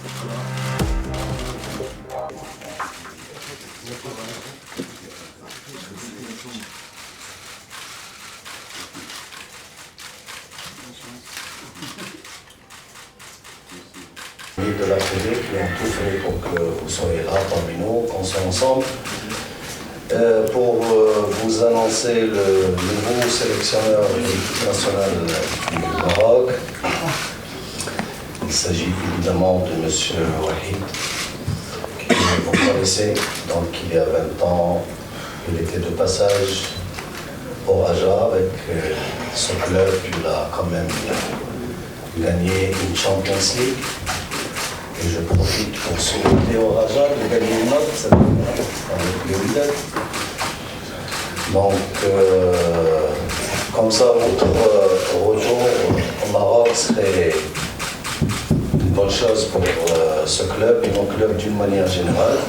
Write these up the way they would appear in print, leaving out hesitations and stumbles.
De la Fédé qui ont tout fait pour que vous soyez là parmi nous, qu'on soit ensemble, pour vous annoncer le nouveau sélectionneur de l'équipe nationale du Maroc. Il s'agit évidemment de M. Wahid, que vous connaissez. Donc il y a 20 ans, il était de passage au Raja avec ce club. Il a quand même gagné une Champions League. Et je profite pour souhaiter au Raja de gagner une note cette année avec le Wydad. Donc, comme ça, votre retour au Maroc serait une bonne chose pour ce club et nos clubs d'une manière générale.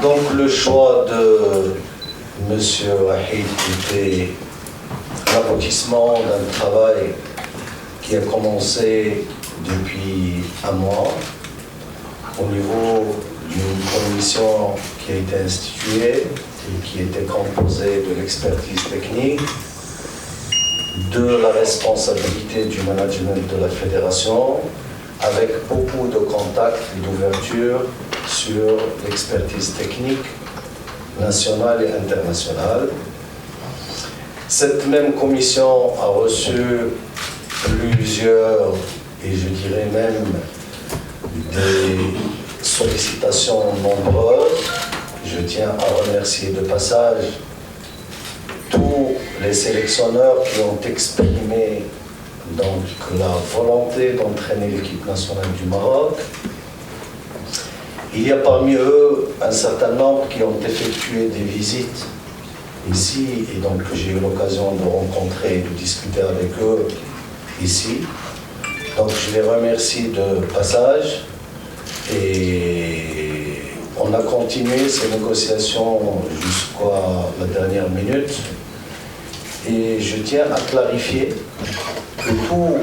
Donc, le choix de M. Wahid était l'aboutissement d'un travail qui a commencé depuis un mois au niveau d'une commission qui a été instituée et qui était composée de l'expertise technique, de la responsabilité du management de la fédération, avec beaucoup de contacts et d'ouverture sur l'expertise technique nationale et internationale. Cette même commission a reçu plusieurs, et je dirais même des sollicitations nombreuses. Je tiens à remercier de passage tous les sélectionneurs qui ont exprimé donc la volonté d'entraîner l'équipe nationale du Maroc. Il y a parmi eux un certain nombre qui ont effectué des visites ici, et donc j'ai eu l'occasion de rencontrer et de discuter avec eux ici. Donc je les remercie de passage, et on a continué ces négociations jusqu'à la dernière minute. Et je tiens à clarifier que tous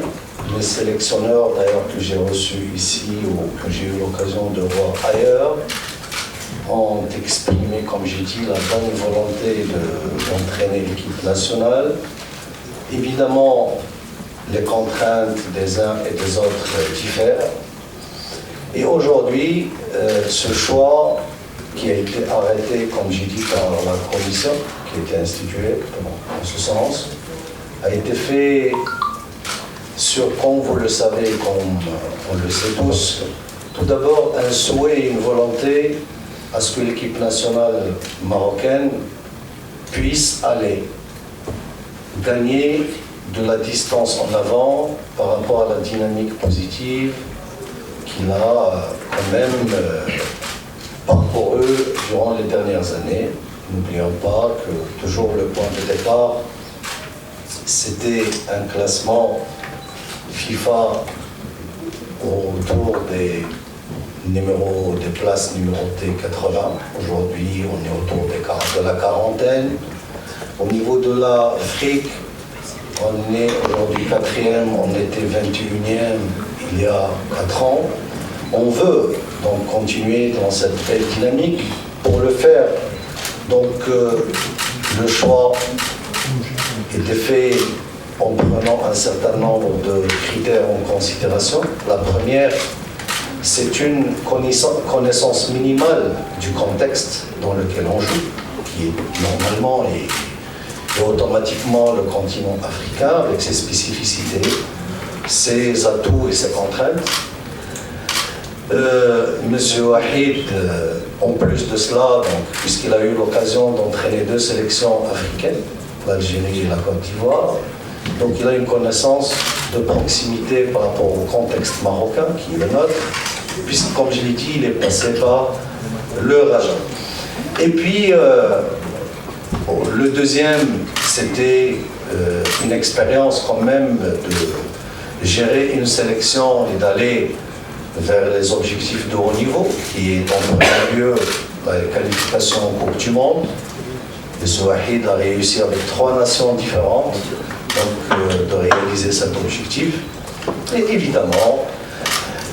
les sélectionneurs d'ailleurs que j'ai reçus ici ou que j'ai eu l'occasion de voir ailleurs ont exprimé, comme j'ai dit, la bonne volonté d'entraîner l'équipe nationale. Évidemment, les contraintes des uns et des autres diffèrent. Et aujourd'hui, ce choix qui a été arrêté, comme j'ai dit, par la commission qui a été instituée en ce sens, a été fait sur, comme vous le savez, comme on le sait tous, tout d'abord un souhait et une volonté à ce que l'équipe nationale marocaine puisse aller gagner de la distance en avant par rapport à la dynamique positive qu'il a quand même parcouru durant les dernières années. N'oublions pas que toujours le point de départ, c'était un classement FIFA autour des places numérotées 80. Aujourd'hui, on est autour de la quarantaine. Au niveau de l'Afrique, on est aujourd'hui 4e, on était 21e il y a 4 ans. On veut donc continuer dans cette belle dynamique. Pour le faire, donc le choix était fait en prenant un certain nombre de critères en considération. La première, c'est une connaissance minimale du contexte dans lequel on joue, qui est normalement et automatiquement le continent africain, avec ses spécificités, ses atouts et ses contraintes. Monsieur Wahid, en plus de cela, puisqu'il a eu l'occasion d'entraîner 2 sélections africaines, l'Algérie et la Côte d'Ivoire, donc il a une connaissance de proximité par rapport au contexte marocain, qui est le nôtre, puisque, comme je l'ai dit, il est passé par le Raja. Et puis, le deuxième, c'était une expérience quand même de gérer une sélection et d'aller vers les objectifs de haut niveau, qui est en premier lieu la qualification en Coupe du Monde. M. Wahid a réussi avec 3 nations différentes donc, de réaliser cet objectif. Et évidemment,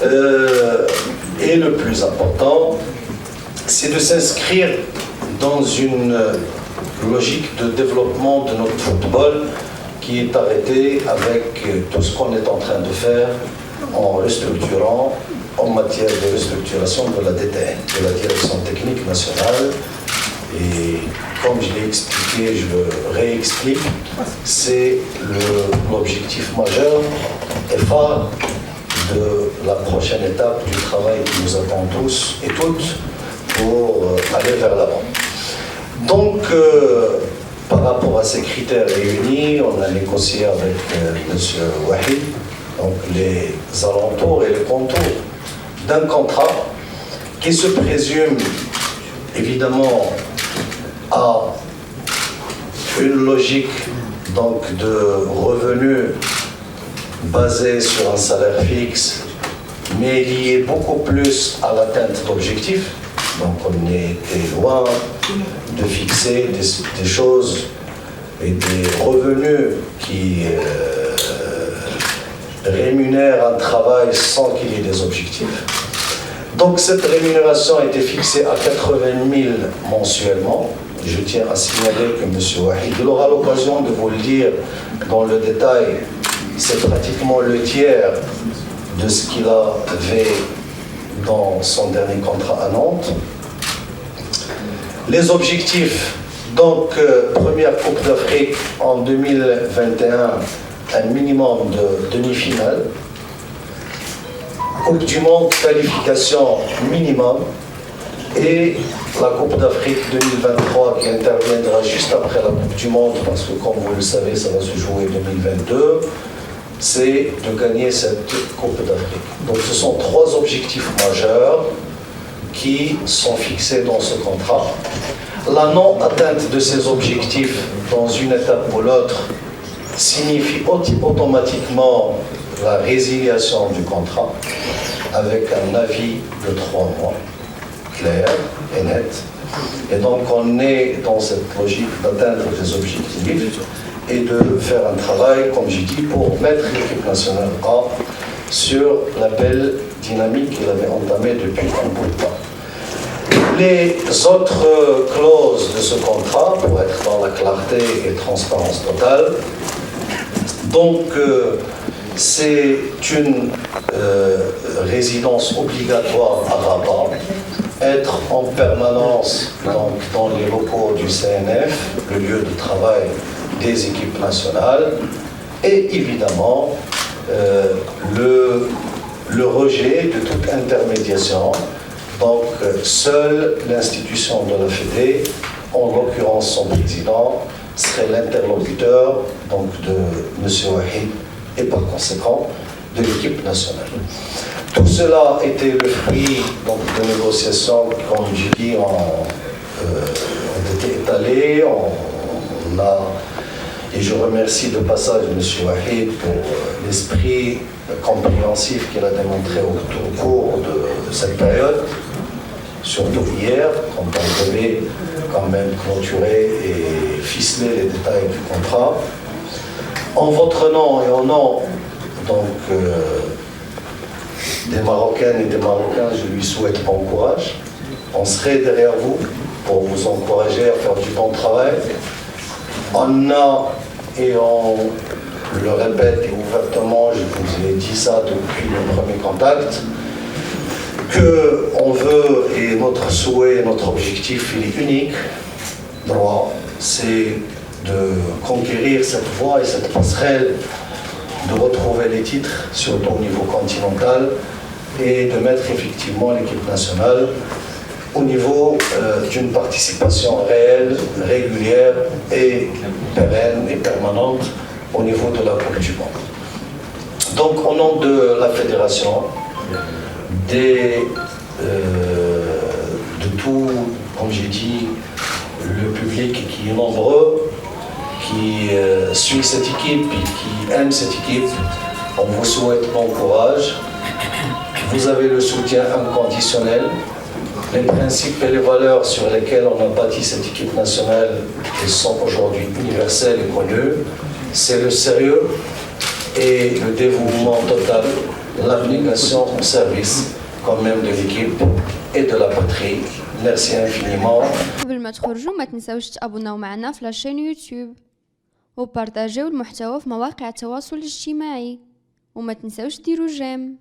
Et le plus important, c'est de s'inscrire dans une logique de développement de notre football qui est arrêté avec tout ce qu'on est en train de faire en restructurant, en matière de restructuration de la DTN, de la Direction Technique Nationale. Et comme je l'ai expliqué, je le réexplique, c'est l'objectif majeur et phare de la prochaine étape du travail qui nous attend tous et toutes pour aller vers l'avant. Donc, par rapport à ces critères réunis, on a négocié avec M. Wahid donc les alentours et les contours d'un contrat qui se présume évidemment à une logique donc de revenus basé sur un salaire fixe, mais lié beaucoup plus à l'atteinte d'objectifs. Donc on était loin de fixer des choses et des revenus qui rémunèrent un travail sans qu'il y ait des objectifs. Donc cette rémunération a été fixée à 80 000 mensuellement. Je tiens à signaler que M. Wahid, il aura l'occasion de vous le dire dans le détail, c'est pratiquement le tiers de ce qu'il avait dans son dernier contrat à Nantes. Les objectifs, donc première Coupe d'Afrique en 2021, un minimum de demi-finale. Coupe du Monde, qualification minimum. Et la Coupe d'Afrique 2023 qui interviendra juste après la Coupe du Monde, parce que comme vous le savez, ça va se jouer en 2022, c'est de gagner cette Coupe d'Afrique. Donc ce sont trois objectifs majeurs qui sont fixés dans ce contrat. La non-atteinte de ces objectifs dans une étape ou l'autre signifie automatiquement la résiliation du contrat avec un avis de 3 mois, clair et net. Et donc on est dans cette logique d'atteindre des objectifs et de faire un travail, comme j'ai dit, pour mettre l'équipe nationale A sur la belle dynamique qu'il avait entamée depuis un bout de temps. Les autres clauses de ce contrat, pour être dans la clarté et transparence totale, donc c'est une résidence obligatoire à Rabat, être en permanence donc, dans les locaux du CNF, le lieu de travail des équipes nationales, et évidemment le rejet de toute intermédiation. Donc seule l'institution de la Fédé, en l'occurrence son président, serait l'interlocuteur donc de M. Wahid et par conséquent de l'équipe nationale. Tout cela était le fruit donc, de négociations, comme je dis, ont été étalées. Et je remercie de passage M. Wahid pour l'esprit compréhensif qu'il a démontré au cours de cette période, surtout hier, quand on devait quand même clôturer et ficeler les détails du contrat. En votre nom et au nom donc, des Marocaines et des Marocains, je lui souhaite bon courage. On serait derrière vous pour vous encourager à faire du bon travail. On a, et on le répète et ouvertement, je vous ai dit ça depuis le premier contact, qu'on veut, et notre souhait, notre objectif, il est unique, droit, c'est de conquérir cette voie et cette passerelle, de retrouver les titres, surtout au niveau continental, et de mettre effectivement l'équipe nationale au niveau d'une participation réelle, régulière et pérenne et permanente au niveau de la Coupe du Monde. Donc au nom de la fédération, de tout, comme j'ai dit, le public qui est nombreux, qui suit cette équipe et qui aime cette équipe, on vous souhaite bon courage. Vous avez le soutien inconditionnel. Les principes et les valeurs sur lesquels on a bâti cette équipe nationale, qui sont aujourd'hui universelles et connues, c'est le sérieux et le dévouement total l'abnégation au service quand même de l'équipe et de la patrie. Merci infiniment. قبل ما تخرجوا ما تنساوش تابوناو معنا في لاشين يوتيوب وبارطاجيو المحتوى في مواقع التواصل الاجتماعي وما تنساوش ديروا جيم.